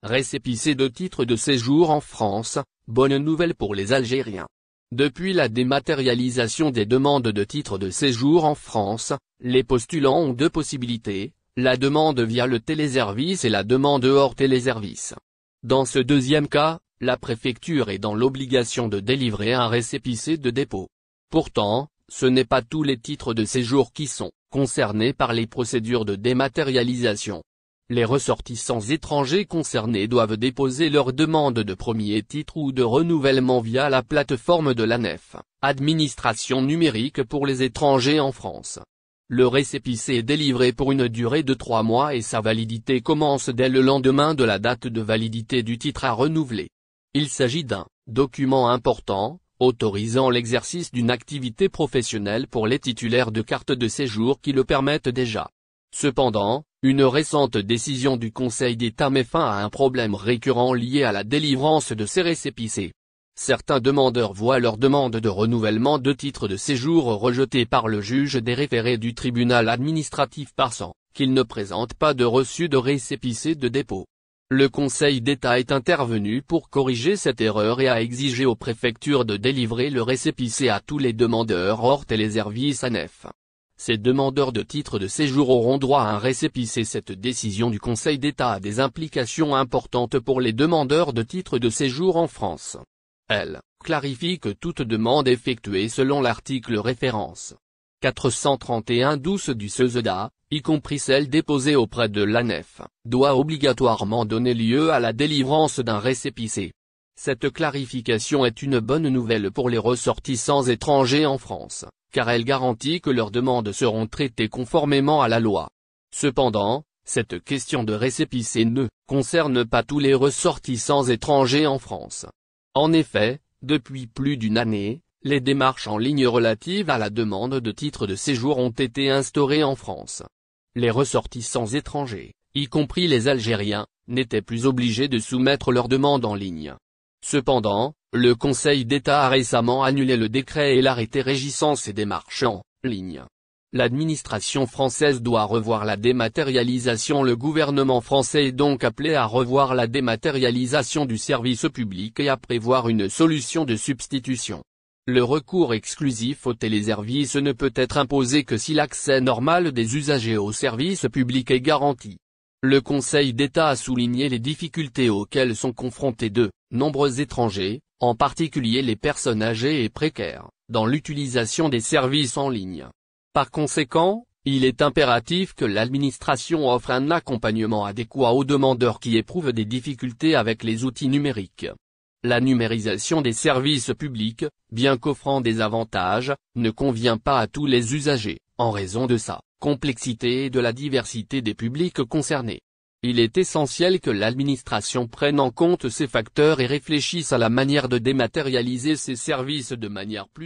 récépissé de titre de séjour en France, bonne nouvelle pour les Algériens. Depuis la dématérialisation des demandes de titre de séjour en France, les postulants ont deux possibilités, la demande via le téléservice et la demande hors téléservice. Dans ce deuxième cas, la préfecture est dans l'obligation de délivrer un récépissé de dépôt. Pourtant, ce n'est pas tous les titres de séjour qui sont concernés par les procédures de dématérialisation. Les ressortissants étrangers concernés doivent déposer leur demande de premier titre ou de renouvellement via la plateforme de l'ANEF, Administration numérique pour les étrangers en France. Le récépissé est délivré pour une durée de 3 mois et sa validité commence dès le lendemain de la date de validité du titre à renouveler. Il s'agit d'un document important, autorisant l'exercice d'une activité professionnelle pour les titulaires de cartes de séjour qui le permettent déjà. Cependant, une récente décision du Conseil d'État met fin à un problème récurrent lié à la délivrance de ces récépissés. Certains demandeurs voient leur demande de renouvellement de titre de séjour rejetée par le juge des référés du tribunal administratif pensant qu'ils ne présentent pas de reçu de récépissé de dépôt. Le Conseil d'État est intervenu pour corriger cette erreur et a exigé aux préfectures de délivrer le récépissé à tous les demandeurs hors téléservice ANEF. Ces demandeurs de titre de séjour auront droit à un récépissé. Cette décision du Conseil d'État a des implications importantes pour les demandeurs de titre de séjour en France. Elle clarifie que toute demande effectuée selon l'article référence 431-12 du CESEDA, y compris celle déposée auprès de l'ANEF, doit obligatoirement donner lieu à la délivrance d'un récépissé. Cette clarification est une bonne nouvelle pour les ressortissants étrangers en France, car elle garantit que leurs demandes seront traitées conformément à la loi. Cependant, cette question de récépissé ne concerne pas tous les ressortissants étrangers en France. En effet, depuis plus d'une année, les démarches en ligne relatives à la demande de titre de séjour ont été instaurées en France. Les ressortissants étrangers, y compris les Algériens, n'étaient plus obligés de soumettre leur demande en ligne. Cependant, le Conseil d'État a récemment annulé le décret et l'arrêté régissant ces démarches en ligne. L'administration française doit revoir la dématérialisation. Le gouvernement français est donc appelé à revoir la dématérialisation du service public et à prévoir une solution de substitution. Le recours exclusif au téléservice ne peut être imposé que si l'accès normal des usagers au service public est garanti. Le Conseil d'État a souligné les difficultés auxquelles sont confrontés de nombreux étrangers, en particulier les personnes âgées et précaires, dans l'utilisation des services en ligne. Par conséquent, il est impératif que l'administration offre un accompagnement adéquat aux demandeurs qui éprouvent des difficultés avec les outils numériques. La numérisation des services publics, bien qu'offrant des avantages, ne convient pas à tous les usagers, en raison de sa complexité et de la diversité des publics concernés. Il est essentiel que l'administration prenne en compte ces facteurs et réfléchisse à la manière de dématérialiser ces services de manière plus